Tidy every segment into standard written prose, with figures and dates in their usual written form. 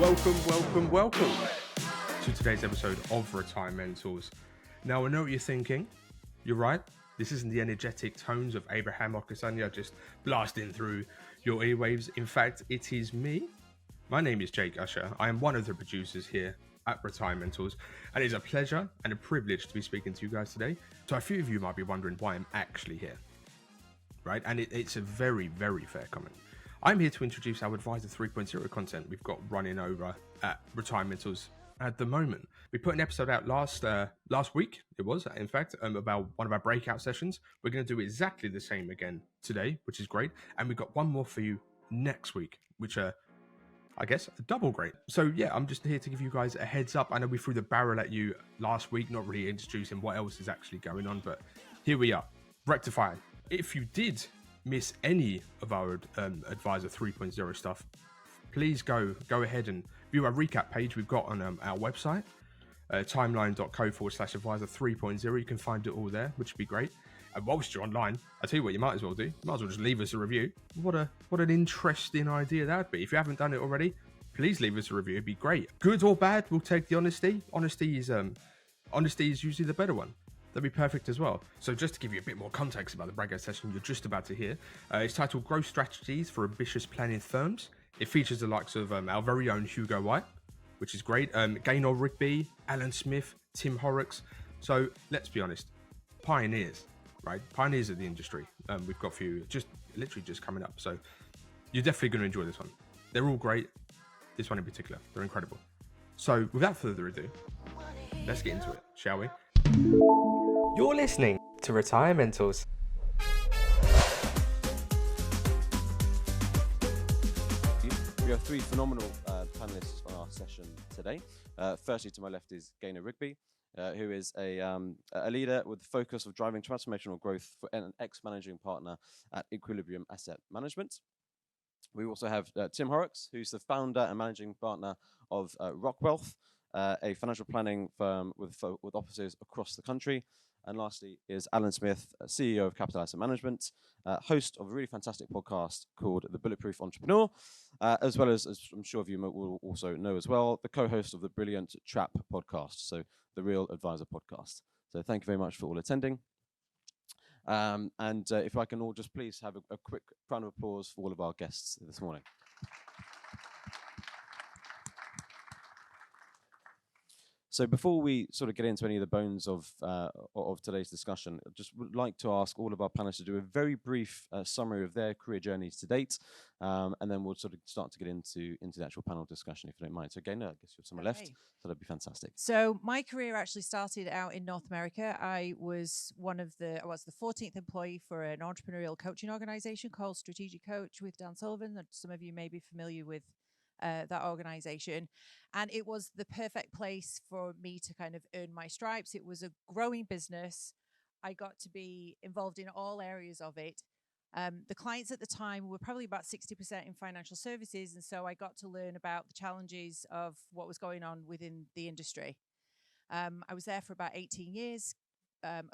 Welcome to today's episode of Retirementals. Now, I know what you're thinking. You're right. This isn't the energetic tones of Abraham Okasanya just blasting through your earwaves. In fact, it is me. My name is Jake Usher. I am one of the producers here at Retirementals, and it's a pleasure and a privilege to be speaking to you guys today. So a few of you might be wondering why I'm actually here, right? And it's a very, very fair comment. I'm here to introduce our Advisor 3.0 content we've got running over at Retirementals at the moment. We put an episode out last week, it was, in fact, about one of our breakout sessions. We're going to do exactly the same again today, which is great. And we've got one more for you next week, which are, I guess, double great. So yeah, I'm just here to give you guys a heads up. I know we threw the barrel at you last week, not really introducing what else is actually going on, but here we are, rectifying. If you did miss any of our Advisor 3.0 stuff, please go ahead and view our recap page we've got on our website, timeline.co/advisor 3.0. You can find it all there, which would be great. And whilst you're online, I tell you what you might as well do. You might as well just leave us a review. What an interesting idea that would be. If you haven't done it already, please leave us a review. It'd be great. Good or bad, we'll take the honesty. Honesty is usually the better one. That'd be perfect as well. So just to give you a bit more context about the breakout session you're just about to hear, it's titled Growth Strategies for Ambitious Planning Firms. It features the likes of our very own Hugo White, which is great, Gaynor Rigby, Alan Smith, Tim Horrocks. So let's be honest, pioneers, right? Pioneers of the industry. We've got a few literally just coming up. So you're definitely going to enjoy this one. They're all great. This one in particular, they're incredible. So without further ado, let's get into it, shall we? You're listening to Retirementals. We have three phenomenal panelists on our session today. Firstly, to my left is Gaynor Rigby, who is a leader with the focus of driving transformational growth for an ex-managing partner at Equilibrium Asset Management. We also have Tim Horrocks, who's the founder and managing partner of Rock Wealth, a financial planning firm with offices across the country. And lastly is Alan Smith, CEO of Capital Asset Management, host of a really fantastic podcast called The Bulletproof Entrepreneur, as well as I'm sure of you will also know as well, the co-host of the brilliant Trap podcast, so the Real Advisor podcast. So thank you very much for all attending. And if I can all just please have a quick round of applause for all of our guests this morning. So before we sort of get into any of the bones of today's discussion, I just would like to ask all of our panelists to do a very brief summary of their career journeys to date, and then we'll sort of start to get into the actual panel discussion, if you don't mind. So Gaynor, I guess you're to my left, so that'd be fantastic. So my career actually started out in North America. I was the 14th employee for an entrepreneurial coaching organization called Strategic Coach with Dan Sullivan. Some of you may be familiar with that organization, and it was the perfect place for me to kind of earn my stripes. It was a growing business. I got to be involved in all areas of it. The clients at the time were probably about 60% in financial services, and so I got to learn about the challenges of what was going on within the industry. I was there for about 18 years,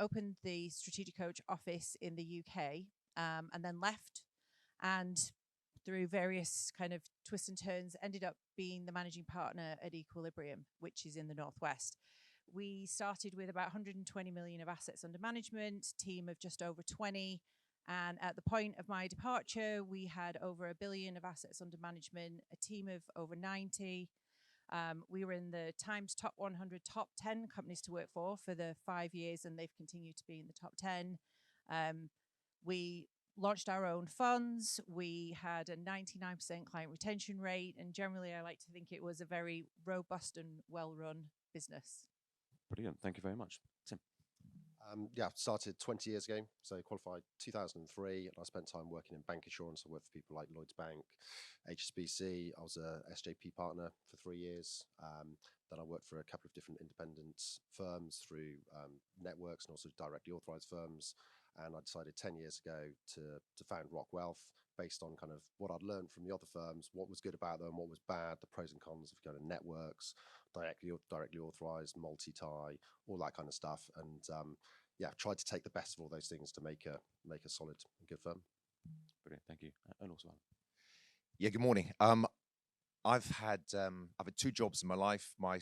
opened the Strategic Coach office in the UK, and then left, and through various kind of twists and turns, ended up being the managing partner at Equilibrium, which is in the Northwest. We started with about 120 million of assets under management, team of just over 20. And at the point of my departure, we had over $1 billion of assets under management, a team of over 90. We were in the Times Top 100, Top 10 companies to work for the 5 years, and they've continued to be in the top 10. We launched our own funds. We had a 99% client retention rate, and generally I like to think it was a very robust and well-run business. Brilliant, thank you very much. Tim. Started 20 years ago, so qualified 2003, and I spent time working in bank insurance. I worked for people like Lloyds Bank, HSBC. I was a SJP partner for 3 years. Then I worked for a couple of different independent firms through networks and also directly authorized firms. And I decided 10 years ago to found Rock Wealth based on kind of what I'd learned from the other firms, what was good about them, what was bad, the pros and cons of going to networks, directly authorized, multi-tie, all that kind of stuff. And tried to take the best of all those things to make a solid and good firm. Brilliant, thank you. And also, yeah, good morning. I've had 2 jobs in my life. My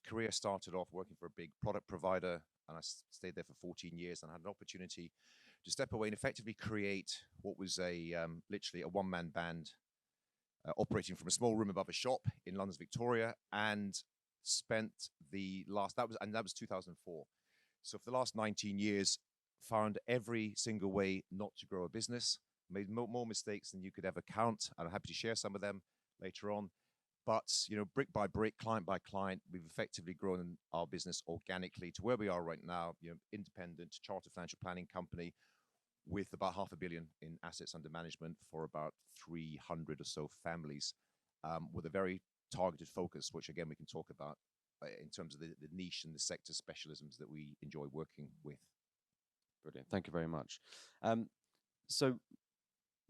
career started off working for a big product provider, and I stayed there for 14 years, and I had an opportunity to step away and effectively create what was a literally a one-man band operating from a small room above a shop in London's Victoria, and spent that was 2004. So for the last 19 years, found every single way not to grow a business, made more mistakes than you could ever count, and I'm happy to share some of them later on. But brick by brick, client by client, we've effectively grown our business organically to where we are right now. Independent chartered financial planning company with about $500 million in assets under management for about 300 or so families, with a very targeted focus, which again we can talk about in terms of the niche and the sector specialisms that we enjoy working with. Brilliant. Thank you very much. So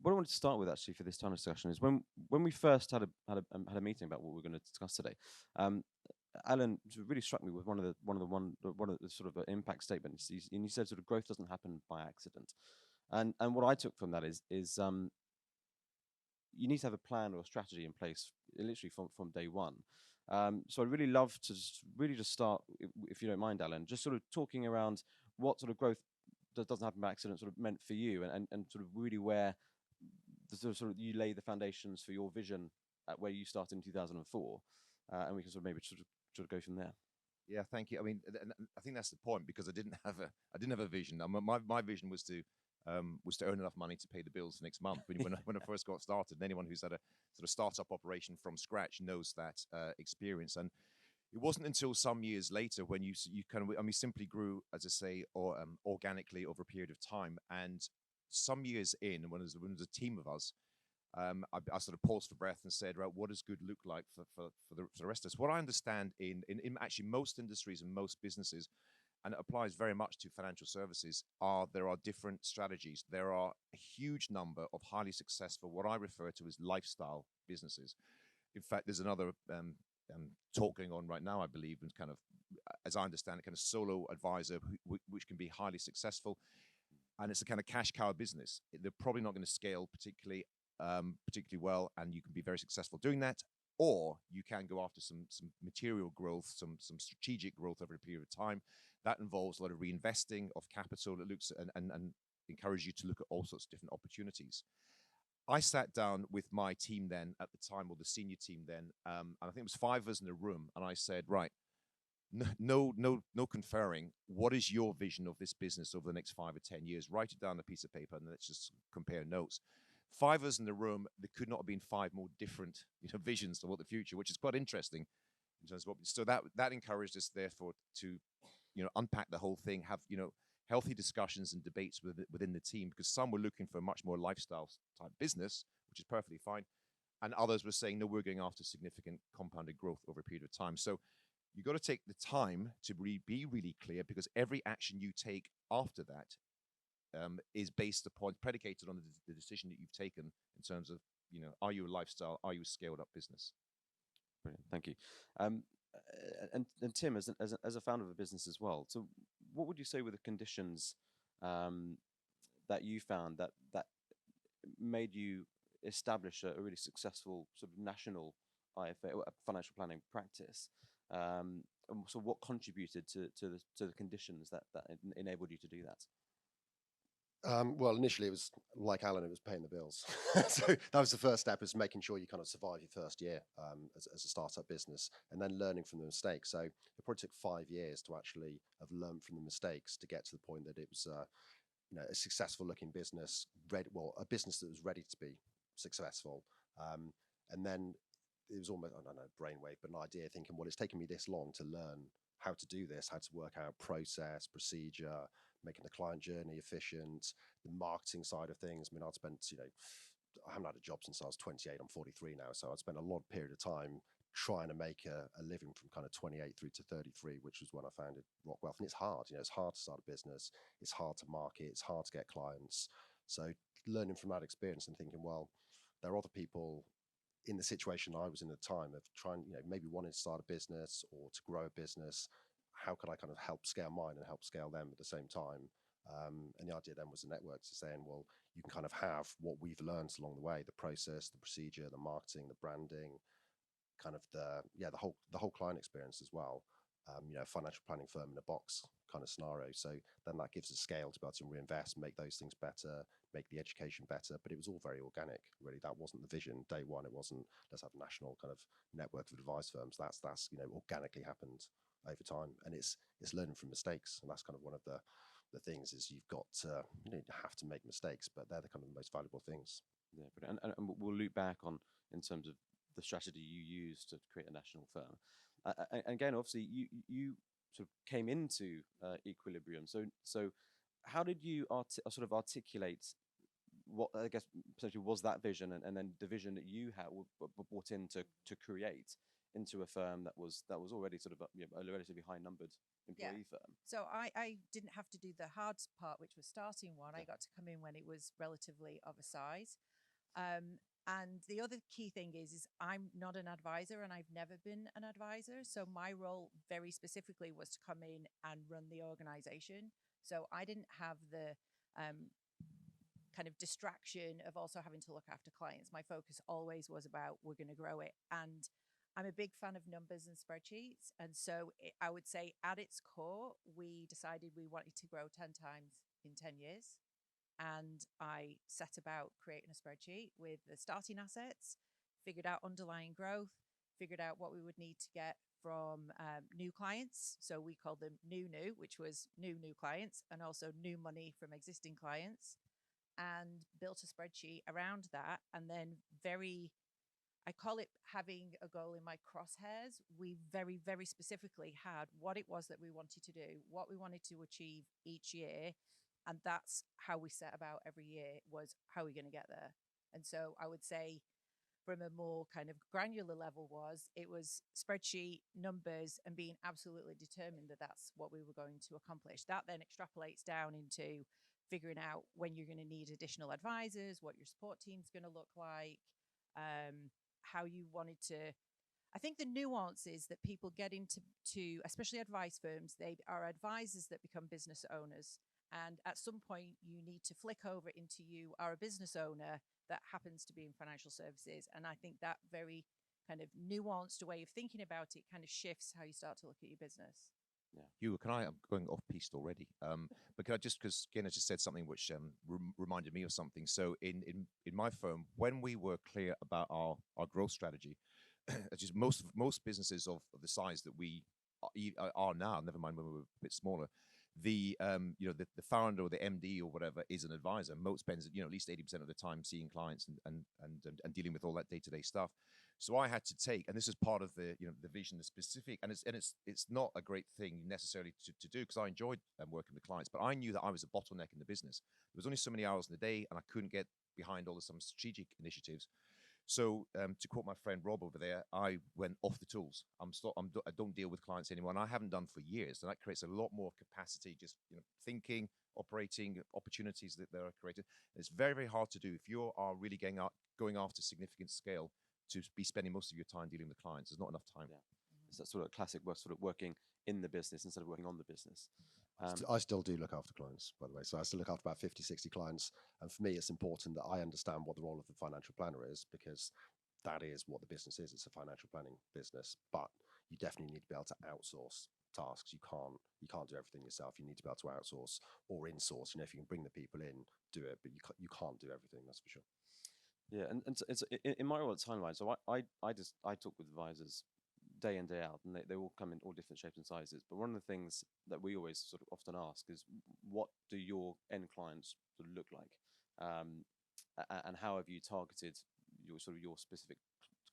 what I wanted to start with actually for this time of discussion is when we first had a meeting about what we're going to discuss today. Alan really struck me with one of the sort of impact statements, and you said sort of growth doesn't happen by accident, and what I took from that is you need to have a plan or a strategy in place literally from day one. So I'd really love to just start, if you don't mind, Alan, just sort of talking around what sort of growth doesn't happen by accident sort of meant for you, and sort of really where the sort of you lay the foundations for your vision at where you started in 2004, and we can sort of maybe sort of go from there. Yeah, thank you. I mean, I think that's the point, because I didn't have a vision. My vision was to earn enough money to pay the bills next month. When I first got started, and anyone who's had a sort of startup operation from scratch knows that experience. And it wasn't until some years later when you kind of, simply grew, as I say, organically over a period of time. And some years in, when there was a team of us, I sort of paused for breath and said, right, what does good look like for the rest of us? What I understand in actually most industries and most businesses, and it applies very much to financial services, there are different strategies. There are a huge number of highly successful, what I refer to as lifestyle businesses. In fact, there's another talk going on right now, I believe, and kind of, as I understand it, kind of solo advisor, which can be highly successful. And it's a kind of cash cow business. They're probably not going to scale particularly well, and you can be very successful doing that. Or you can go after some material growth, some strategic growth over a period of time. That involves a lot of reinvesting of capital. It looks and encourages you to look at all sorts of different opportunities. I sat down with my team then at the time, or the senior team then, and I think it was 5 of us in a room, and I said, right, no conferring. What is your vision of this business over the next 5 or 10 years? Write it down on a piece of paper, and let's just compare notes. 5 of us in the room, there could not have been 5 more different visions of what the future, which is quite interesting in terms of so that encouraged us therefore to unpack the whole thing, have healthy discussions and debates within the team, because some were looking for a much more lifestyle type business, which is perfectly fine, and others were saying, no, we're going after significant compounded growth over a period of time. So you've got to take the time to be really clear, because every action you take after that is predicated on the decision that you've taken in terms of, are you a lifestyle, are you a scaled up business? Brilliant, thank you. And Tim, as a founder of a business as well, so what would you say were the conditions that you found that made you establish a really successful sort of national IFA, financial planning practice? And so what contributed to the conditions that enabled you to do that? Well, initially it was like Alan, it was paying the bills. So that was the first step, is making sure you kind of survive your first year as a startup business, and then learning from the mistakes. So it probably took 5 years to actually have learned from the mistakes to get to the point that it was a successful looking business, a business that was ready to be successful. And then it was almost, I don't know, brainwave, but an idea, thinking, well, it's taken me this long to learn how to do this, how to work out process, procedure, making the client journey efficient, the marketing side of things. I mean, I'd spent, I haven't had a job since I was 28. I'm 43 now. So I'd spent a long period of time trying to make a living from kind of 28 through to 33, which was when I founded Rock Wealth. And it's hard, it's hard to start a business. It's hard to market. It's hard to get clients. So learning from that experience and thinking, well, there are other people in the situation I was in at the time of trying, maybe wanting to start a business or to grow a business. How could I kind of help scale mine and help scale them at the same time? And the idea then was the network, to saying, well, you can kind of have what we've learned along the way, the process, the procedure, the marketing, the branding, kind of the whole client experience as well. Financial planning firm in a box kind of scenario. So then that gives us scale to be able to reinvest, make those things better, make the education better. But it was all very organic, really. That wasn't the vision day one. It wasn't, let's have a national kind of network of advice firms. That's organically happened over time, and it's learning from mistakes. And that's kind of one of the things is you've got to, you have to make mistakes, but they're the kind of the most valuable things. Yeah, brilliant. And we'll loop back on in terms of the strategy you use to create a national firm. And again, obviously, you sort of came into Equilibrium. So how did you sort of articulate what, I guess, potentially was that vision, and then the vision that you had brought in to create into a firm that was already sort of a relatively high numbered employee firm? So I didn't have to do the hard part, which was starting one. I got to come in when it was relatively of a size. And the other key thing is I'm not an advisor, and I've never been an advisor. So my role very specifically was to come in and run the organization. So I didn't have the kind of distraction of also having to look after clients. My focus always was about, we're going to grow it. And I'm a big fan of numbers and spreadsheets. And so I would say at its core, we decided we wanted to grow 10 times in 10 years. And I set about creating a spreadsheet with the starting assets, figured out underlying growth, figured out what we would need to get from new clients. So we called them new, which was new clients, and also new money from existing clients, and built a spreadsheet around that. And then I call it having a goal in my crosshairs. We very, very specifically had what it was that we wanted to do, what we wanted to achieve each year. And that's how we set about every year, was how are we going to get there? And so I would say from a more kind of granular level it was spreadsheet, numbers, and being absolutely determined that that's what we were going to accomplish. That then extrapolates down into figuring out when you're going to need additional advisors, what your support team's going to look like, how you wanted to. I think the nuances that people get into, especially advice firms, they are advisors that become business owners. And at some point, you need to flick over into you are a business owner that happens to be in financial services. And I think that very kind of nuanced way of thinking about it kind of shifts how you start to look at your business. Yeah. Hugh, I'm going off piste already, but can I just, because Gaynor just said something which reminded me of something. So in my firm, when we were clear about our growth strategy, just most businesses of the size that we are now, never mind when we were a bit smaller, the founder or the MD or whatever is an advisor. Most spends at least 80% of the time seeing clients and dealing with all that day-to-day stuff. So I had to take, and this is part of the the vision, the specific, and it's not a great thing necessarily to do, because I enjoyed working with clients, but I knew that I was a bottleneck in the business. There was only so many hours in the day, and I couldn't get behind all of some strategic initiatives. So to quote my friend Rob over there, I went off the tools. I don't deal with clients anymore, and I haven't done for years. And that creates a lot more capacity, just thinking, operating, opportunities that are created. It's very, very hard to do if you are really going after significant scale, to be spending most of your time dealing with clients. There's not enough time. Yeah. It's that sort of classic work, sort of working in the business instead of working on the business. I still do look after clients, by the way. So I still look after about 50, 60 clients. And for me, it's important that I understand what the role of the financial planner is, because that is what the business is. It's a financial planning business, but you definitely need to be able to outsource tasks. You can't do everything yourself. You need to be able to outsource or insource. If you can bring the people in, do it, but you can't do everything, that's for sure. Yeah, and it's in my role at Timeline. So I talk with advisors day in, day out, and they all come in all different shapes and sizes. But one of the things that we always sort of often ask is, what do your end clients sort of look like, and how have you targeted your specific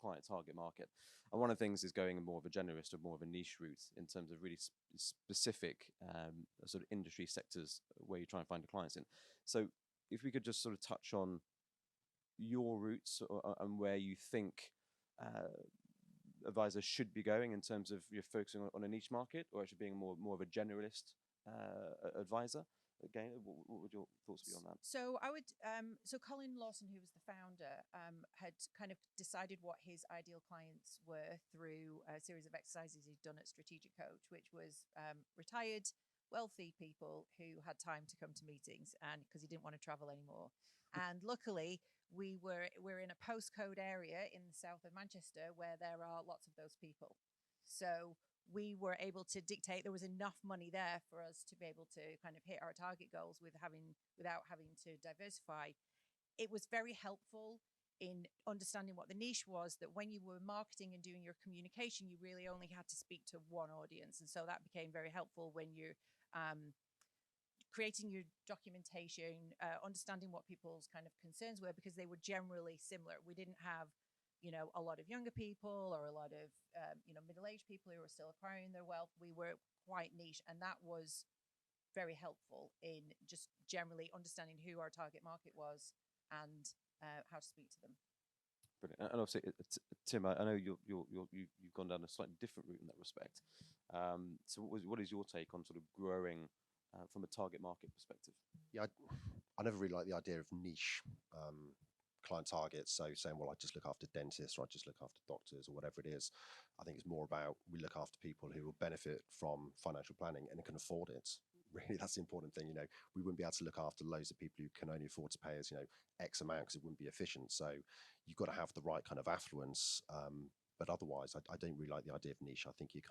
client target market? And one of the things is going more of a generalist or more of a niche route in terms of really specific sort of industry sectors where you try and find the clients in. So if we could just sort of touch on your routes and where you think advisors should be going in terms of you're focusing on a niche market, or actually being more of a generalist advisor. Again, what would your thoughts be on that? So I would, so Colin Lawson, who was the founder, had kind of decided what his ideal clients were through a series of exercises he'd done at Strategic Coach, which was retired wealthy people who had time to come to meetings, and because he didn't want to travel anymore. And luckily, we're in a postcode area in the south of Manchester where there are lots of those people. So we were able to dictate, there was enough money there for us to be able to kind of hit our target goals without having to diversify. It was very helpful in understanding what the niche was, that when you were marketing and doing your communication, you really only had to speak to one audience. And so that became very helpful when you're creating your documentation, understanding what people's kind of concerns were, because they were generally similar. We didn't have, a lot of younger people or a lot of, middle-aged people who were still acquiring their wealth. We were quite niche, and that was very helpful in just generally understanding who our target market was and how to speak to them. Brilliant. And obviously, Tim, I know you've gone down a slightly different route in that respect. So what is your take on sort of growing from a target market perspective? Yeah, I never really liked the idea of niche client targets. So saying, well, I just look after dentists, or I just look after doctors, or whatever it is. I think it's more about we look after people who will benefit from financial planning and can afford it. Really, that's the important thing. We wouldn't be able to look after loads of people who can only afford to pay us, X amount, because it wouldn't be efficient. So you've got to have the right kind of affluence. But otherwise, I don't really like the idea of niche. I think you're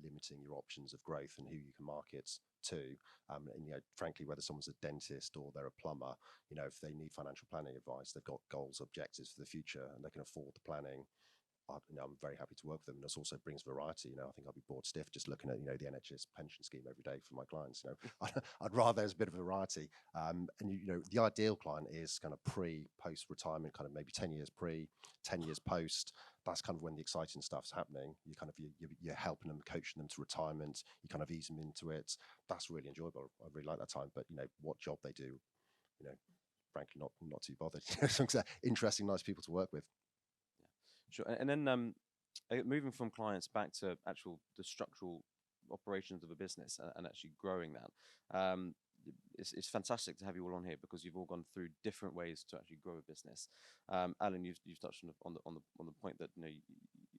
limiting your options of growth and who you can market to. And frankly, whether someone's a dentist or they're a plumber, if they need financial planning advice, they've got goals, objectives for the future, and they can afford the planning. I'm very happy to work with them, and this also brings variety. I think I'd be bored stiff just looking at the NHS pension scheme every day for my clients. I'd rather there's a bit of variety. And the ideal client is kind of post retirement, kind of maybe 10 years 10 years post. That's kind of when the exciting stuff's happening. You're helping them, coaching them to retirement. You kind of ease them into it. That's really enjoyable. I really like that time. But what job they do, frankly, not too bothered. Interesting, nice people to work with. Sure. And then moving from clients back to the structural operations of a business and actually growing that. It's fantastic to have you all on here, because you've all gone through different ways to actually grow a business. Alan, you've touched on the point that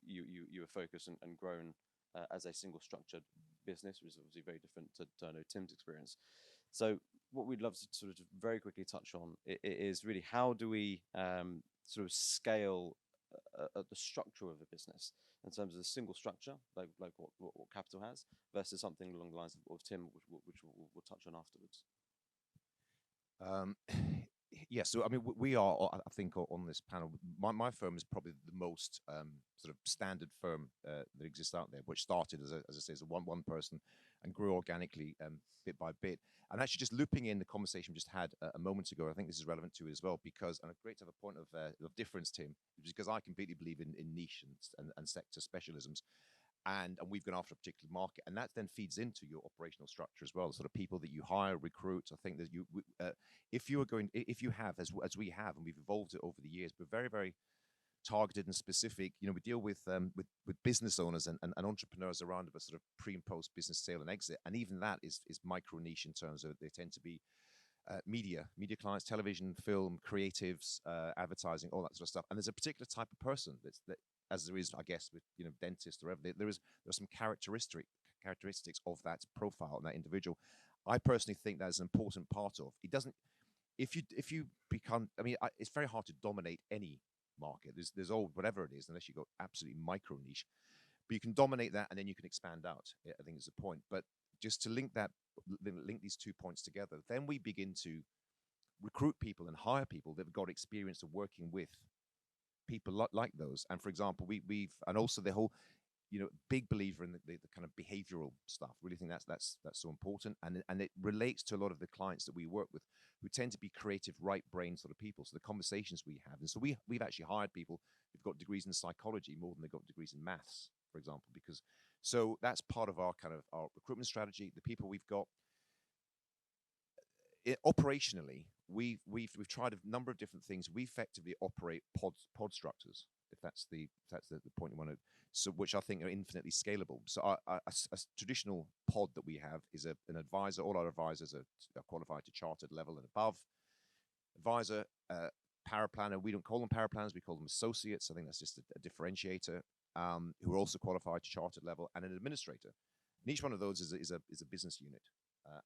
you were focused and grown as a single structured business, which is obviously very different to I know Tim's experience. So what we'd love to sort of very quickly touch on is really how do we sort of scale the structure of a business in terms of the single structure, like what Capital has, versus something along the lines of Tim, which we'll touch on afterwards. Yeah, so I mean, we are, I think, on this panel. My firm is probably the most sort of standard firm that exists out there, which started as I say, as a one person and grew organically bit by bit. And actually, just looping in the conversation we just had a moment ago, I think this is relevant to it as well, because, and a great to have a point of difference, Tim, because I completely believe in niche and sector specialisms. And we've gone after a particular market, and that then feeds into your operational structure as well. The sort of people that you hire, recruit. I think that if you have, as we have, and we've evolved it over the years, but very, very targeted and specific. We deal with business owners and entrepreneurs around a sort of pre and post business sale and exit, and even that is micro niche in terms of they tend to be media clients, television, film, creatives, advertising, all that sort of stuff. And there's a particular type of person that, as there is, I guess, with dentists or whatever, there are some characteristics of that profile and that individual. I personally think that is an important part of it. Doesn't if you become, I mean, it's very hard to dominate any market. There's all whatever it is, unless you go absolutely micro niche. But you can dominate that, and then you can expand out. I think is the point. But just to link these 2 points together, then we begin to recruit people and hire people that have got experience of working with people like those. And for example, we've and also the whole, big believer in the kind of behavioral stuff. Really think that's so important, and it relates to a lot of the clients that we work with, who tend to be creative, right brain sort of people. So the conversations we have, and so we've actually hired people who've got degrees in psychology more than they've got degrees in maths, for example, because so that's part of our kind of our recruitment strategy. The people we've got. Operationally, we've tried a number of different things. We effectively operate pod structures, if that's the point you want to. So which I think are infinitely scalable. So a traditional pod that we have is an advisor. All our advisors are qualified to chartered level and above. Advisor, paraplanner. We don't call them paraplanners. We call them associates. I think that's just a differentiator. Who are also qualified to chartered level, and an administrator. And each one of those is a business unit.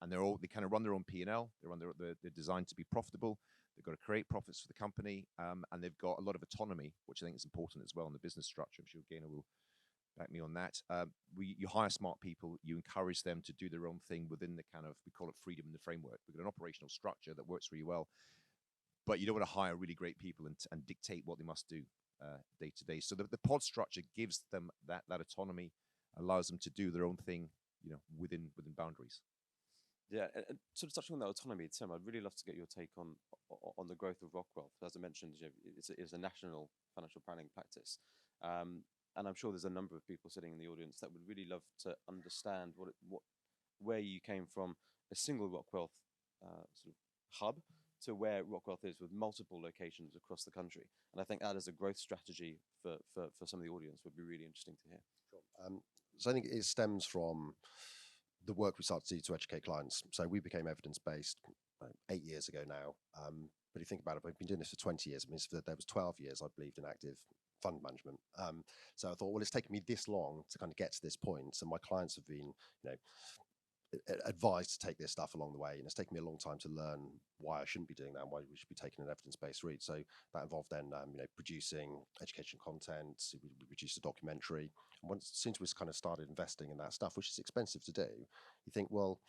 And they kind of run their own P&L. They're designed to be profitable. They've got to create profits for the company, and they've got a lot of autonomy, which I think is important as well in the business structure. I'm sure Gaynor will back me on that. You hire smart people, you encourage them to do their own thing within the kind of, we call it freedom in the framework. We've got an operational structure that works really well, but you don't want to hire really great people and dictate what they must do day to day. So the pod structure gives them that autonomy, allows them to do their own thing, within boundaries. Yeah, and sort of touching on that autonomy, Tim, I'd really love to get your take on the growth of Rockwealth. As I mentioned, it's a national financial planning practice, and I'm sure there's a number of people sitting in the audience that would really love to understand where you came from, a single Rockwealth sort of hub to where Rockwealth is with multiple locations across the country. And I think that as a growth strategy for some of the audience would be really interesting to hear. Sure. So I think it stems from the work we started to do to educate clients. So we became evidence-based 8 years ago now. But you think about it, we've been doing this for 20 years. It means that there was 12 years I believed in active fund management. So I thought, well, it's taken me this long to kind of get to this point. So my clients have been, advised to take this stuff along the way, and it's taken me a long time to learn why I shouldn't be doing that and why we should be taking an evidence-based route. So that involved then producing education content. We produced a documentary, and since we kind of started investing in that stuff, which is expensive to do, you think, well,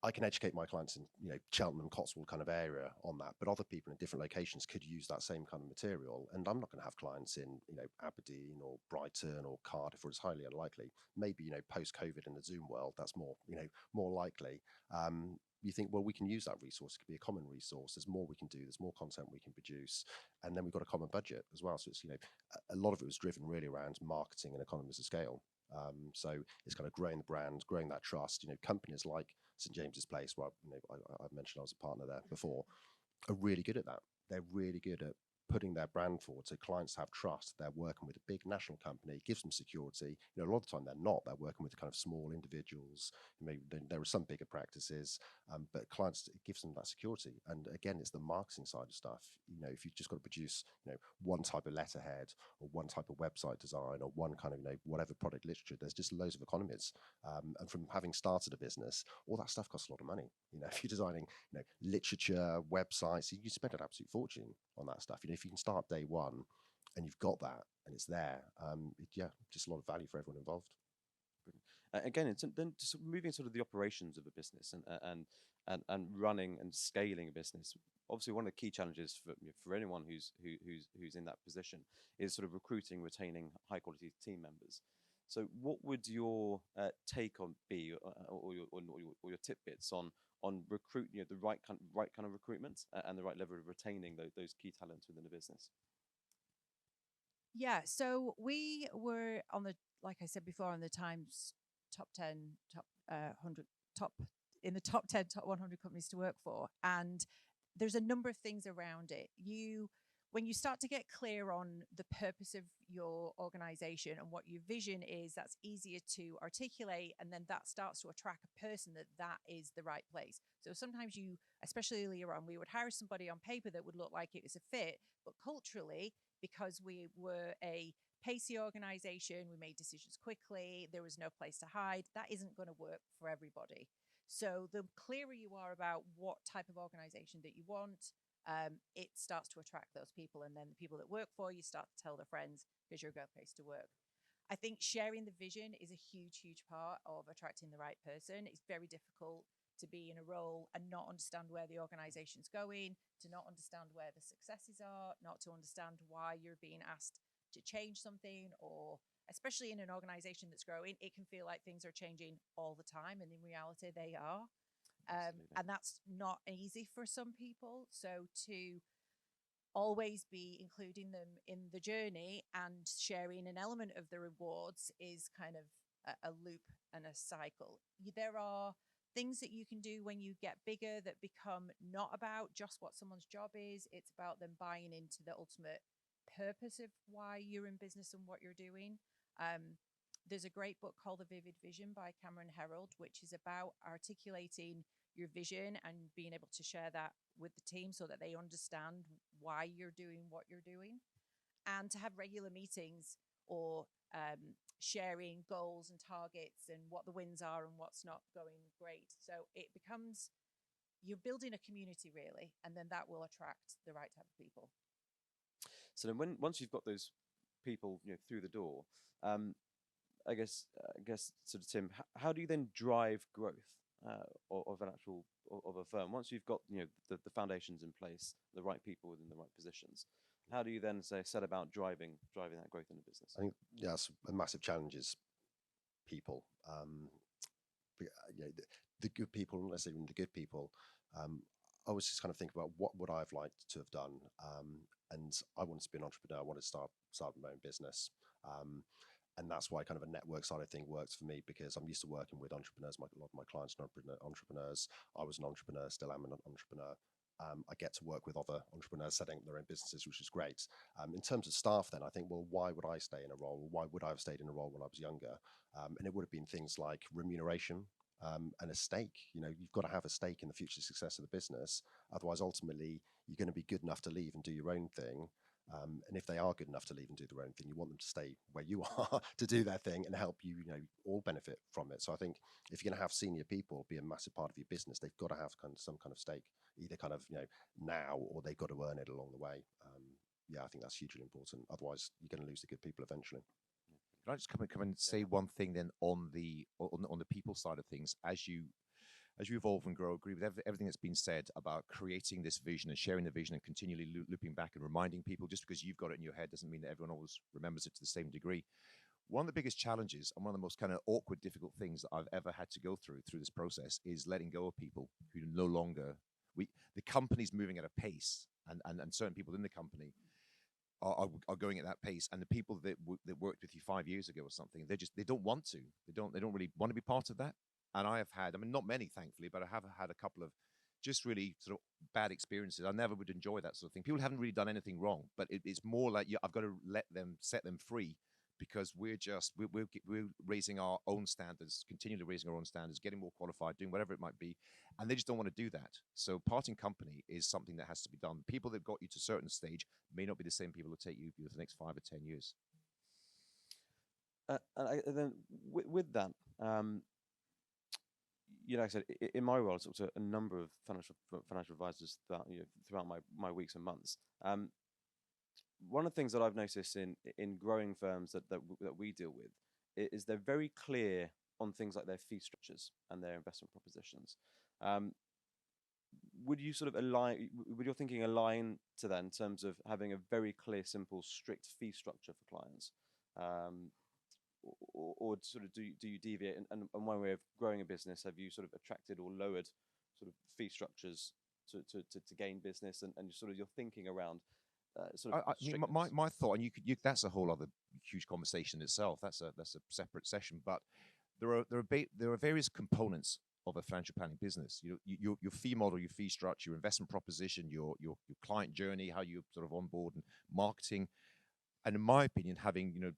I can educate my clients in Cheltenham, Cotswold kind of area on that, but other people in different locations could use that same kind of material, and I'm not going to have clients in Aberdeen or Brighton or Cardiff, or it's highly unlikely. Maybe post-COVID in the Zoom world, that's more likely. You think, well, we can use that resource. It could be a common resource. There's more we can do. There's more content we can produce, and then we've got a common budget as well. So it's a lot of it was driven really around marketing and economies of scale. So it's kind of growing the brand, growing that trust. Companies like St James's Place, where I mentioned I was a partner there before, are really good at that. They're really good at putting their brand forward, so clients have trust. They're working with a big national company, gives them security. A lot of the time they're not. They're working with kind of small individuals. Maybe there are some bigger practices, but clients, it gives them that security. And again, it's the marketing side of stuff. If you've just got to produce, one type of letterhead or one type of website design or one kind of, whatever product literature, there's just loads of economies. And from having started a business, all that stuff costs a lot of money. If you're designing, literature, websites, you spend an absolute fortune on that stuff. If you can start day one and you've got that and it's there, just a lot of value for everyone involved. Again, it's then just moving sort of the operations of a business and running and scaling a business. Obviously, one of the key challenges for anyone who's in that position is sort of recruiting, retaining high quality team members. So, what would your take on be, or your tidbits on recruit, the right kind of recruitment and the right level of retaining those key talents within the business? Yeah, so we were like I said before, on the Times top 10, top 100, in the top 10, top 100 companies to work for. And there's a number of things around it. When you start to get clear on the purpose of your organization and what your vision is, that's easier to articulate. And then that starts to attract a person that is the right place. So sometimes especially earlier on, we would hire somebody on paper that would look like it was a fit, but culturally, because we were a pacey organization, we made decisions quickly, there was no place to hide, that isn't going to work for everybody. So the clearer you are about what type of organization that you want, it starts to attract those people. And then the people that work for you start to tell their friends, because you're a great place to work. I think sharing the vision is a huge, huge part of attracting the right person. It's very difficult to be in a role and not understand where the organization's going, to not understand where the successes are, not to understand why you're being asked to change something, or especially in an organization that's growing, it can feel like things are changing all the time. And in reality, they are. And that's not easy for some people. So to always be including them in the journey and sharing an element of the rewards is kind of a loop and a cycle. There are things that you can do when you get bigger that become not about just what someone's job is. It's about them buying into the ultimate purpose of why you're in business and what you're doing. There's a great book called The Vivid Vision by Cameron Herold, which is about articulating your vision and being able to share that with the team so that they understand why you're doing what you're doing. And to have regular meetings or sharing goals and targets and what the wins are and what's not going great. So it becomes, you're building a community really, and then that will attract the right type of people. So then, once you've got those people, through the door, I guess sort of Tim, how do you then drive growth of an actual of a firm once you've got the foundations in place, the right people within the right positions? How do you then set about driving that growth in the business? I think it's a massive challenge is people. The good people, not necessarily even the good people. I was just kind of thinking about what would I have liked to have done, and I wanted to be an entrepreneur. I wanted to start my own business, and that's why kind of a network side of thing works for me, because I'm used to working with entrepreneurs. A lot of my clients are entrepreneurs. I was an entrepreneur, still am an entrepreneur. I get to work with other entrepreneurs setting up their own businesses, which is great. In terms of staff, then I think, well, why would I stay in a role? Why would I have stayed in a role when I was younger? And it would have been things like remuneration and a stake. You've got to have a stake in the future success of the business. Otherwise, ultimately, you're going to be good enough to leave and do your own thing. And if they are good enough to leave and do their own thing, you want them to stay where you are to do their thing and help you, all benefit from it. So I think if you're going to have senior people be a massive part of your business, they've got to have some kind of stake, either kind of, now, or they've got to earn it along the way. I think that's hugely important. Otherwise, you're going to lose the good people eventually. Can I just come and say one thing then on the people side of things? As you evolve and grow, agree with everything that's been said about creating this vision and sharing the vision and continually looping back and reminding people. Just because you've got it in your head doesn't mean that everyone always remembers it to the same degree. One of the biggest challenges and one of the most kind of awkward, difficult things that I've ever had to go through this process is letting go of people who no longer, the company's moving at a pace, and certain people in the company are going at that pace, and the people that worked with you 5 years ago or something, they don't want to, they don't really want to be part of that. And I have had, not many, thankfully, but I have had a couple of just really sort of bad experiences. I never would enjoy that sort of thing. People haven't really done anything wrong, but it's more like I've got to set them free, because we're raising our own standards, continually raising our own standards, getting more qualified, doing whatever it might be, and they just don't want to do that. So parting company is something that has to be done. People that got you to a certain stage may not be the same people who take you for the next 5 or 10 years. And then with that, like I said, in my role, I talked to a number of financial advisors throughout my weeks and months. One of the things that I've noticed in growing firms that we deal with is they're very clear on things like their fee structures and their investment propositions. Would you sort of would your thinking align to that in terms of having a very clear, simple, strict fee structure for clients? Or sort of do you deviate? And one way of growing a business, have you sort of attracted or lowered sort of fee structures to gain business, and sort of your thinking around my thought, and that's a whole other huge conversation in itself. That's a separate session. But there are various components of a financial planning business. Your fee model, your fee structure, your investment proposition, your client journey, how you sort of onboard and marketing. And in my opinion, having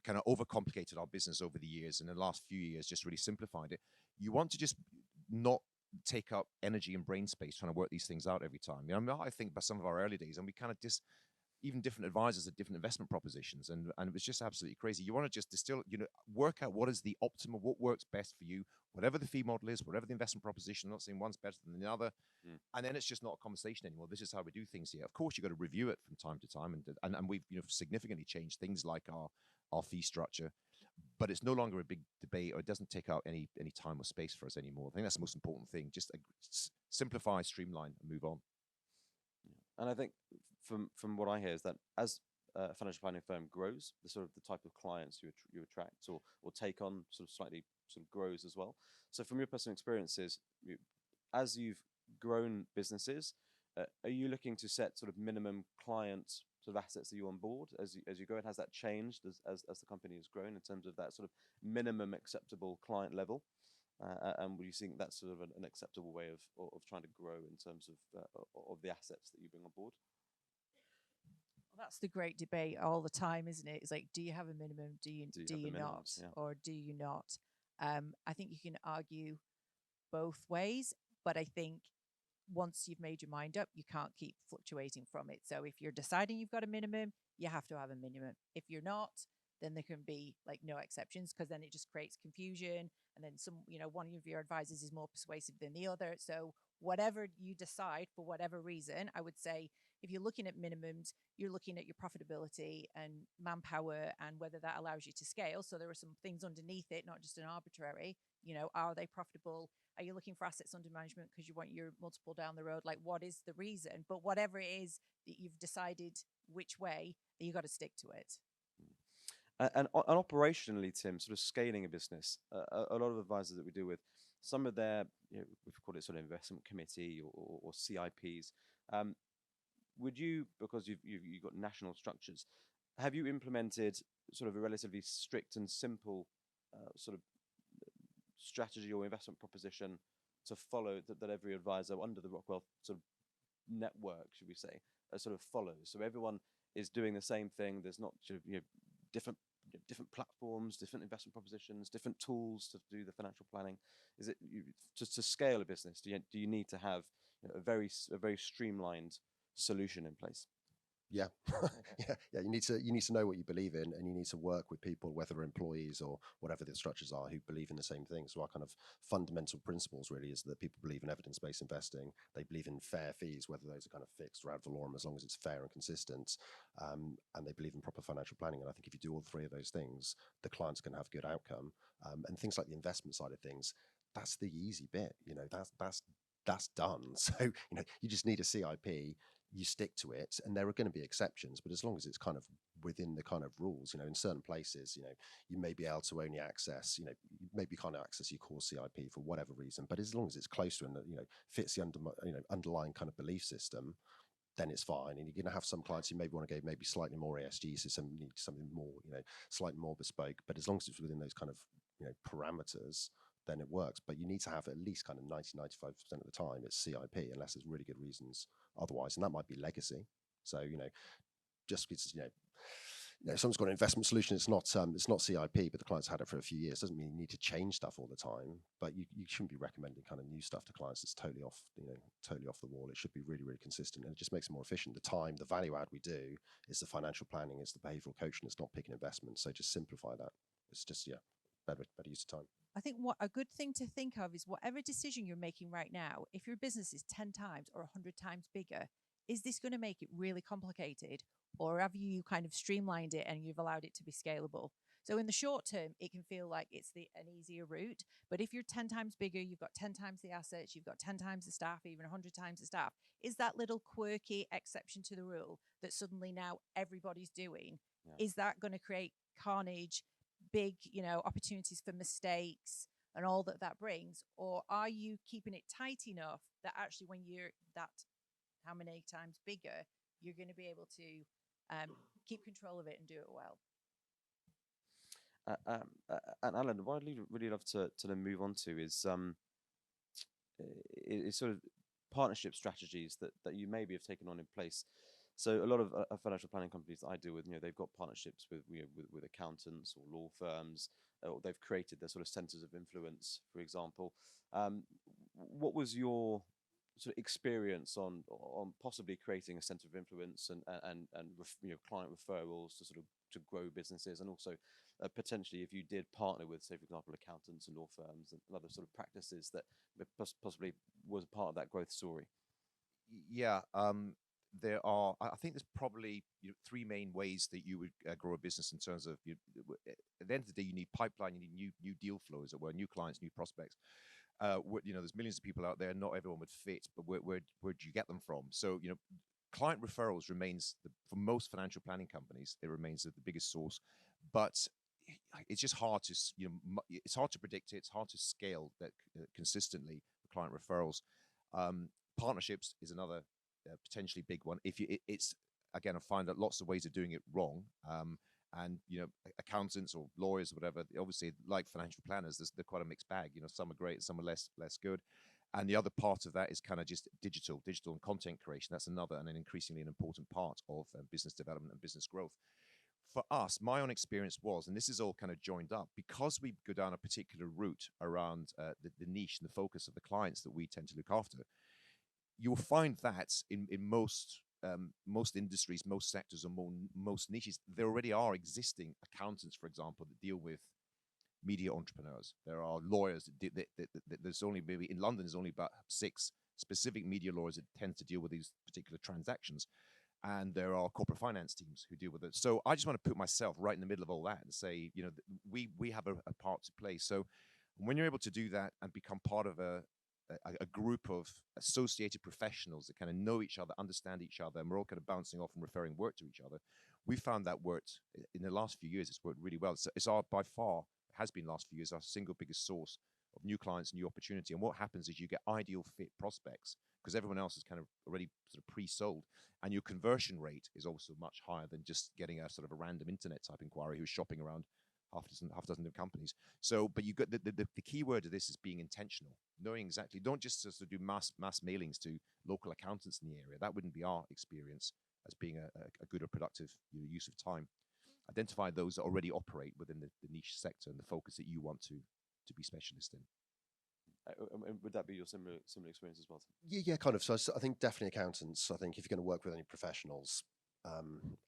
kind of overcomplicated our business over the years, and in the last few years just really simplified it. You want to just not take up energy and brain space trying to work these things out every time. I think about some of our early days, and we kind of even different advisors had different investment propositions, and it was just absolutely crazy. You want to just distill, work out what is the optimal, what works best for you, whatever the fee model is, whatever the investment proposition. I'm not saying one's better than the other, and then it's just not a conversation anymore. This is how we do things here. Of course, you've got to review it from time to time, and we've significantly changed things like our fee structure, but it's no longer a big debate, or it doesn't take out any time or space for us anymore. I think that's the most important thing. Just simplify, streamline, and move on. And I think from what I hear is that as a financial planning firm grows, the type of clients you attract or take on slightly grows as well. So from your personal experiences, as you've grown businesses, are you looking to set sort of minimum client sort of assets that you on board as you go? And has that changed as the company has grown in terms of that sort of minimum acceptable client level? And would you think that's sort of an acceptable way of trying to grow in terms of the assets that you bring on board? Well, that's the great debate all the time, isn't it? It's like, do you have a minimum? Do you not? Yeah. Or do you not? I think you can argue both ways, but I think once you've made your mind up, you can't keep fluctuating from it. So if you're deciding you've got a minimum, you have to have a minimum. If you're not, then there can be like no exceptions, because then it just creates confusion. And then one of your advisors is more persuasive than the other. So whatever you decide for whatever reason, I would say if you're looking at minimums, you're looking at your profitability and manpower and whether that allows you to scale. So there are some things underneath it, not just an arbitrary, are they profitable? Are you looking for assets under management because you want your multiple down the road? Like, what is the reason? But whatever it is that you've decided which way, you got to stick to it. And operationally, Tim, sort of scaling a business, a lot of advisors that we deal with, some of their, we've called it sort of investment committee or CIPs. Would you, because you've got national structures, have you implemented sort of a relatively strict and simple sort of strategy or investment proposition to follow that every advisor under the Rockwell sort of network, should we say, sort of follows? So everyone is doing the same thing. There's not sort of, different platforms, different investment propositions, different tools to do the financial planning. Is it just to scale a business? Do you need to have a very streamlined solution in place? Yeah. yeah. You need to know what you believe in, and you need to work with people, whether employees or whatever the structures are, who believe in the same thing. So our kind of fundamental principles really is that people believe in evidence-based investing. They believe in fair fees, whether those are kind of fixed or ad valorem, as long as it's fair and consistent. And they believe in proper financial planning. And I think if you do all three of those things, the client's going to have a good outcome. And things like the investment side of things, that's the easy bit. That's done. So you just need a CIP. You stick to it, and there are going to be exceptions, but as long as it's kind of within the kind of rules, in certain places, you may be able to only access, maybe can't access your core CIP for whatever reason, but as long as it's close to and fits the underlying kind of belief system, then it's fine. And you're going to have some clients who maybe want to go maybe slightly more ESG, so some need something more, slightly more bespoke, but as long as it's within those kind of parameters, then it works. But you need to have at least kind of 90-95% of the time it's CIP, unless there's really good reasons otherwise, and that might be legacy. So just because someone's got an investment solution, it's not CIP, but the client's had it for a few years, doesn't mean you need to change stuff all the time. But you shouldn't be recommending kind of new stuff to clients that's totally off the wall. It should be really, really consistent, and it just makes it more efficient. The value add we do is the financial planning, it's the behavioral coaching, it's not picking investments. So just simplify that. It's just better use of time. I think what a good thing to think of is whatever decision you're making right now, if your business is 10 times or 100 times bigger, is this going to make it really complicated, or have you kind of streamlined it and you've allowed it to be scalable? So in the short term, it can feel like it's an easier route. But if you're 10 times bigger, you've got 10 times the assets, you've got 10 times the staff, even 100 times the staff, is that little quirky exception to the rule that suddenly now everybody's doing, is that going to create carnage, big, opportunities for mistakes and all that brings? Or are you keeping it tight enough that actually when you're that how many times bigger, you're going to be able to keep control of it and do it well? And Alan, what I'd really love to then move on to is sort of partnership strategies that you maybe have taken on in place. So a lot of financial planning companies that I deal with, they've got partnerships with accountants or law firms, or they've created their sort of centers of influence, for example. What was your sort of experience on possibly creating a center of influence and client referrals to grow businesses, and also potentially if you did partner with, say, for example, accountants and law firms and other sort of practices that possibly was part of that growth story? Yeah. There are, I think there's probably three main ways that you would grow a business in terms of, at the end of the day, you need pipeline, you need new deal flows, or new clients, new prospects. There's millions of people out there, not everyone would fit, but where do you get them from? So, client referrals remains, for most financial planning companies, it remains the biggest source, but it's just hard to, it's hard to predict it, it's hard to scale that consistently, the client referrals. Partnerships is another potentially big one. It's again, I find that lots of ways of doing it wrong. And accountants or lawyers or whatever, obviously, like financial planners, they're quite a mixed bag. Some are great, some are less good. And the other part of that is kind of just digital and content creation. That's another and an increasingly an important part of business development and business growth. For us, my own experience was, and this is all kind of joined up, because we go down a particular route around the niche and the focus of the clients that we tend to look after. You'll find that in most most industries, most sectors, or most niches, there already are existing accountants, for example, that deal with media entrepreneurs. There are lawyers there's only maybe in London there's only about 6 specific media lawyers that tend to deal with these particular transactions, and there are corporate finance teams who deal with it. So I just want to put myself right in the middle of all that and say, we have a part to play. So when you're able to do that and become part of a group of associated professionals that kind of know each other, understand each other, and we're all kind of bouncing off and referring work to each other, we found that worked in the last few years. It's worked really well. It's our, by far, has been last few years, our single biggest source of new clients, new opportunity. And what happens is you get ideal fit prospects because everyone else is kind of already sort of pre-sold, and your conversion rate is also much higher than just getting a sort of a random internet type inquiry who's shopping around half a dozen of companies. So, but you got the key word of this is being intentional, knowing exactly. Don't just sort of do mass mailings to local accountants in the area. That wouldn't be our experience as being a good or productive use of time. Identify those that already operate within the niche sector and the focus that you want to be specialist in. Would that be your similar experience as well? Yeah, kind of. So I think definitely accountants. I think if you're going to work with any professionals,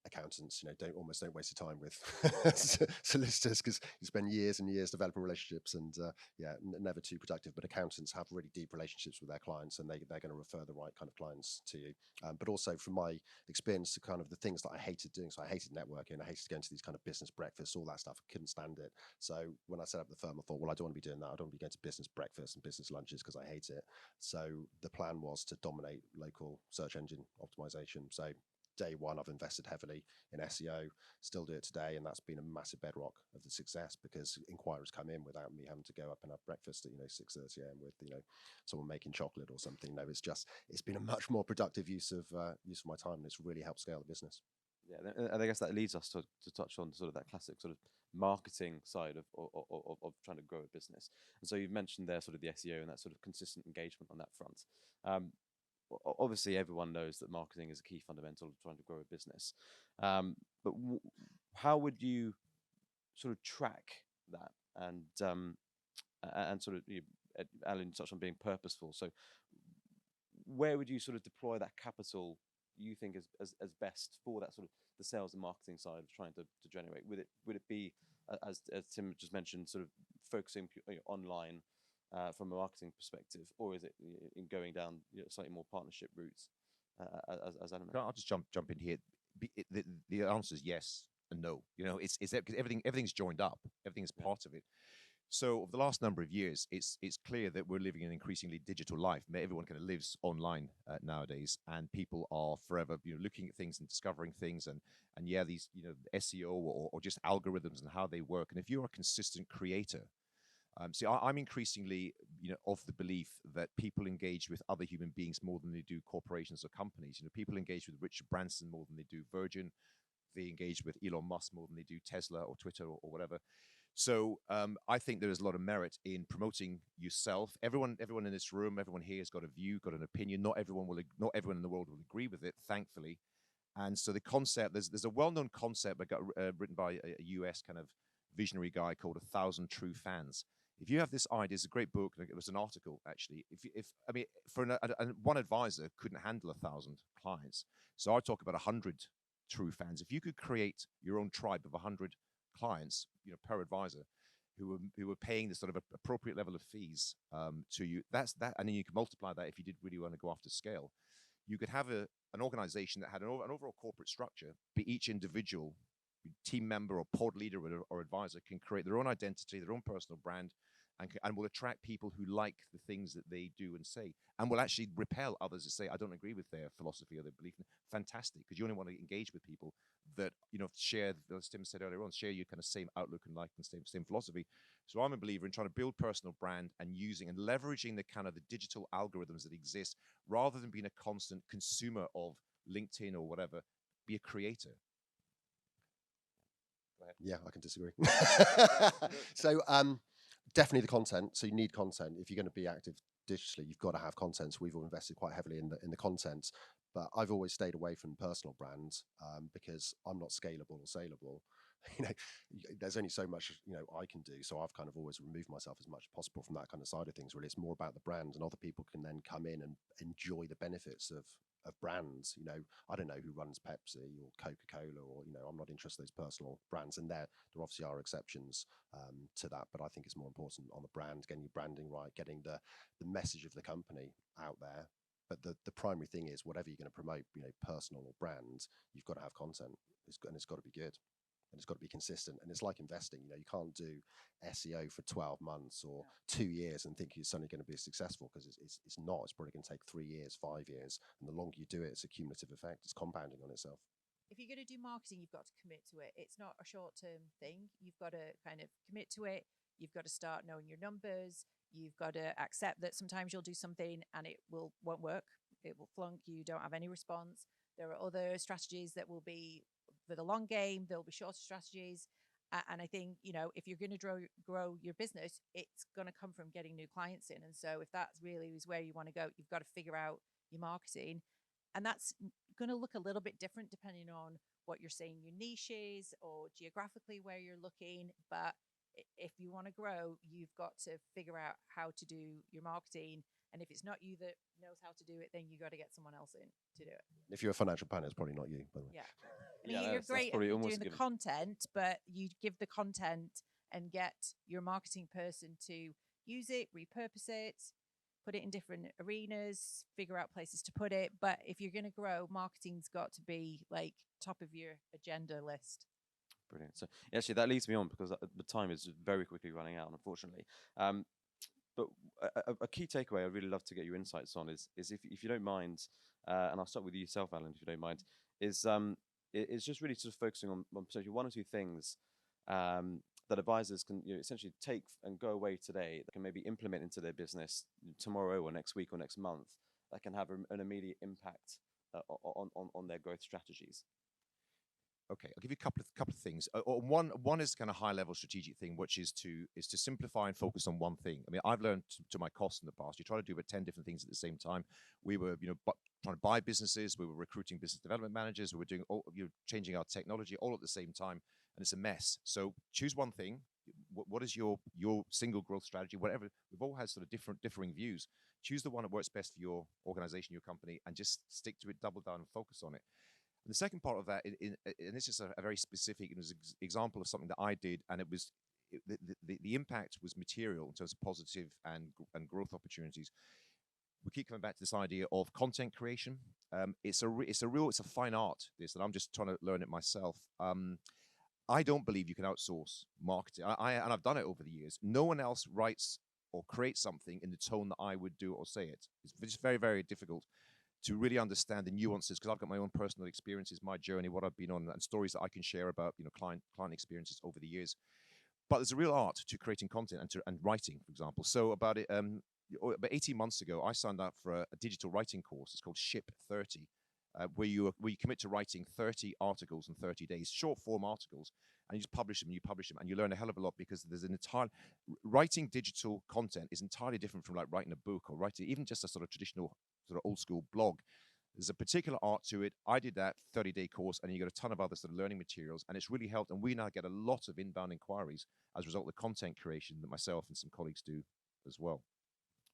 accountants, don't waste your time with solicitors, because you spend years and years developing relationships, and never too productive. But accountants have really deep relationships with their clients, and they're going to refer the right kind of clients to you. But also from my experience, to kind of the things that I hated doing. So I hated networking, I hated going to these kind of business breakfasts, all that stuff. I couldn't stand it. So when I set up the firm, I thought, well, I don't want to be doing that. I don't want to be going to business breakfasts and business lunches because I hate it. So the plan was to dominate local search engine optimization. So day one, I've invested heavily in SEO, still do it today, and that's been a massive bedrock of the success, because inquiries come in without me having to go up and have breakfast at 6:30 a.m. with someone making chocolate or something. It's been a much more productive use of my time, and it's really helped scale the business. Yeah, and I guess that leads us to touch on sort of that classic sort of marketing side of trying to grow a business. And so you've mentioned there sort of the SEO and that sort of consistent engagement on that front. Obviously, everyone knows that marketing is a key fundamental of trying to grow a business. But how would you sort of track that? And sort of, Alan touched on being purposeful. So where would you sort of deploy that capital you think as best for that sort of the sales and marketing side of trying to generate? Would it be, as Tim just mentioned, sort of focusing online from a marketing perspective, or is it in going down slightly more partnership routes as Adam? I'll just jump in here. The answer is yes and no. It's because everything's joined up. Everything is part of it. So over the last number of years, it's clear that we're living an increasingly digital life. Everyone kind of lives online nowadays, and people are forever looking at things and discovering things, and these SEO or just algorithms and how they work. And if you're a consistent creator, see, I'm increasingly of the belief that people engage with other human beings more than they do corporations or companies. People engage with Richard Branson more than they do Virgin. They engage with Elon Musk more than they do Tesla or Twitter or whatever. So I think there is a lot of merit in promoting yourself. Everyone in this room, everyone here has got a view, got an opinion. Not everyone in the world will agree with it, thankfully. And so the concept, there's a well-known concept written by a US kind of visionary guy called 1,000 True Fans. If you have this idea, it's a great book. It was an article actually. One advisor couldn't handle 1,000 clients, so I talk about 100 true fans. If you could create your own tribe of 100 clients, per advisor, who were paying the sort of appropriate level of fees to you, that's that, and then you can multiply that if you did really want to go after scale. You could have an organization that had an overall corporate structure, but each individual team member or pod leader or advisor can create their own identity, their own personal brand, and will attract people who like the things that they do and say, and will actually repel others that say, I don't agree with their philosophy or their belief. Fantastic, because you only want to engage with people that share, as Tim said earlier on, share your kind of same outlook and like and same philosophy. So I'm a believer in trying to build personal brand and using and leveraging the kind of the digital algorithms that exist, rather than being a constant consumer of LinkedIn or whatever. Be a creator. Yeah, I can disagree. So definitely the content. So you need content if you're going to be active digitally. You've got to have content. So we've all invested quite heavily in the content. But I've always stayed away from personal brands because I'm not scalable or saleable. There's only so much I can do. So I've kind of always removed myself as much as possible from that kind of side of things. Really, it's more about the brand, and other people can then come in and enjoy the benefits of brands. I don't know who runs Pepsi or Coca-Cola, or I'm not interested in those personal brands. And there obviously are exceptions to that, but I think it's more important on the brand, getting your branding right, getting the message of the company out there. But the primary thing is, whatever you're going to promote, personal or brand, you've got to have content. And it's got to be good. And it's got to be consistent. And it's like investing. You can't do SEO for 12 months or 2 years and think you're suddenly going to be successful, because it's not. It's probably going to take 3 years, 5 years. And the longer you do it, it's a cumulative effect. It's compounding on itself. If you're going to do marketing, you've got to commit to it. It's not a short-term thing. You've got to kind of commit to it. You've got to start knowing your numbers. You've got to accept that sometimes you'll do something and it won't work. It will flunk. You don't have any response. There are other strategies that will be for the long game. There'll be shorter strategies. And I think, if you're going to grow your business, it's going to come from getting new clients in. And so if that's really is where you want to go, you've got to figure out your marketing. And that's going to look a little bit different depending on what you're saying your niche is, or geographically where you're looking. But if you want to grow, you've got to figure out how to do your marketing. And if it's not you that knows how to do it, then you got to get someone else in to do it. If you're a financial planner, it's probably not you, by the way. Yeah. I mean, you're that's great probably at almost doing a the given. content, but you give the content and get your marketing person to use it, repurpose it, put it in different arenas, figure out places to put it. But if you're going to grow, marketing's got to be like top of your agenda list. Brilliant. So actually, that leads me on, because the time is very quickly running out, unfortunately. But a key takeaway I'd really love to get your insights on is if you don't mind, and I'll start with yourself, Alan, if you don't mind, is just really sort of focusing on potentially one or two things that advisors can essentially take and go away today that can maybe implement into their business tomorrow or next week or next month, that can have an immediate impact on their growth strategies. Okay, I'll give you a couple of things. One is kind of high level strategic thing, which is to simplify and focus on one thing. I mean, I've learned to my cost in the past. You try to do about 10 different things at the same time. We were, trying to buy businesses. We were recruiting business development managers. We were doing changing our technology all at the same time, and it's a mess. So choose one thing. What is your single growth strategy? Whatever. We've all had sort of differing views. Choose the one that works best for your organization, your company, and just stick to it. Double down and focus on it. And the second part of that, and this is a very specific example of something that I did, and it was the impact was material in terms of positive and growth opportunities. We keep coming back to this idea of content creation. It's a fine art, this, and I'm just trying to learn it myself. I don't believe you can outsource marketing. And I've done it over the years. No one else writes or creates something in the tone that I would do or say it. It's just very, very difficult to really understand the nuances, because I've got my own personal experiences, my journey, what I've been on, and stories that I can share about client experiences over the years. But there's a real art to creating content and writing, for example. So about 18 months ago, I signed up for a digital writing course. It's called Ship 30, where you commit to writing 30 articles in 30 days, short form articles, and you just publish them, and you learn a hell of a lot, because there's writing digital content is entirely different from like writing a book or writing even just a sort of traditional sort of old school blog. There's a particular art to it. I did that 30-day course, and you got a ton of other sort of learning materials, and it's really helped. And we now get a lot of inbound inquiries as a result of the content creation that myself and some colleagues do as well.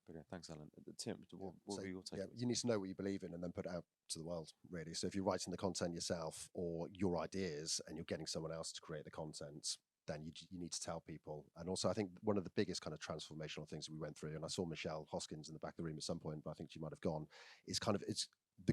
Brilliant. Thanks, Alan. Tim, what were your take? Yeah, you need to know what you believe in and then put it out to the world, really. So if you're writing the content yourself, or your ideas, and you're getting someone else to create the content, then you need to tell people. And also, I think one of the biggest kind of transformational things that we went through, and I saw Michelle Hoskins in the back of the room at some point, but I think she might have gone, is it's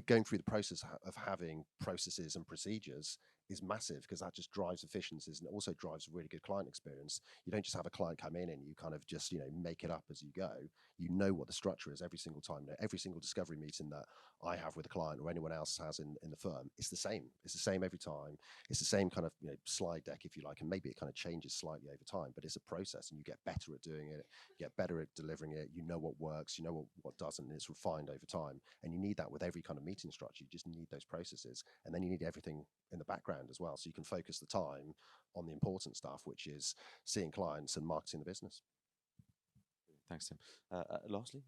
going through the process of having processes and procedures is massive, because that just drives efficiencies, and it also drives a really good client experience. You don't just have a client come in and you kind of just make it up as you go. You know what the structure is every single time. Every single discovery meeting that I have with a client or anyone else has in the firm, it's the same. It's the same every time. It's the same kind of slide deck, if you like, and maybe it kind of changes slightly over time, but it's a process, and you get better at doing it, you get better at delivering it. You know what works, you know what doesn't, and it's refined over time. And you need that with every kind of meeting structure. You just need those processes, and then you need everything in the background as well, so you can focus the time on the important stuff, which is seeing clients and marketing the business. Thanks, Tim. Lastly,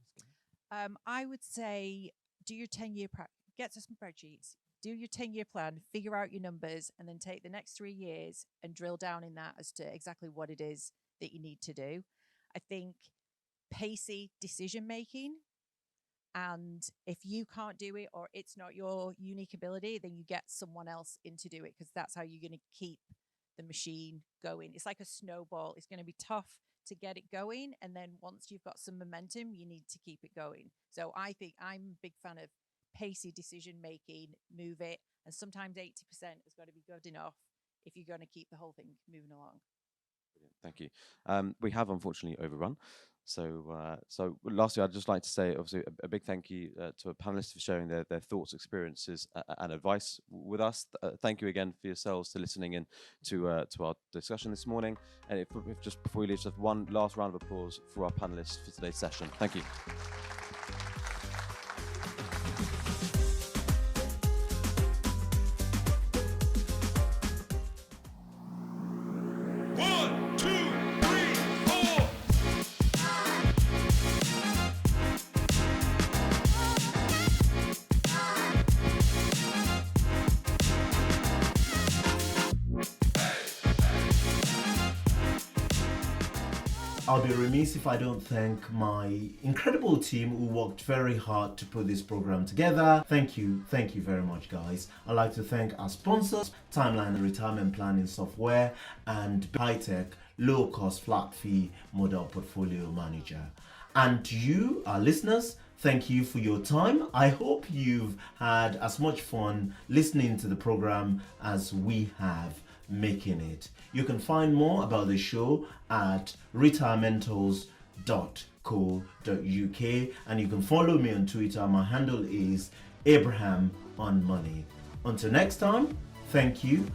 I would say do your 10-year get to some spreadsheets, do your 10-year plan, figure out your numbers, and then take the next 3 years and drill down in that as to exactly what it is that you need to do. I think pacey decision making And if you can't do it or it's not your unique ability, then you get someone else in to do it, because that's how you're going to keep the machine going. It's like a snowball. It's going to be tough to get it going. And then once you've got some momentum, you need to keep it going. So I think I'm a big fan of pacey decision making, move it. And sometimes 80% has got to be good enough if you're going to keep the whole thing moving along. Thank you. We have unfortunately overrun. So lastly, I'd just like to say, obviously, a big thank you to our panelists for sharing their thoughts, experiences, and advice with us. Thank you again for yourselves to listening in to our discussion this morning. And if just before we leave, just one last round of applause for our panelists for today's session. Thank you. I'll be remiss if I don't thank my incredible team who worked very hard to put this program together. Thank you very much, guys. I'd like to thank our sponsors, Timeline Retirement Planning Software and high-tech, low-cost, flat-fee model portfolio manager. And to you, our listeners, thank you for your time. I hope you've had as much fun listening to the program as we have making it. You can find more about the show at retirementals.co.uk, and you can follow me on Twitter. My handle is Abraham on Money. Until next time, thank you.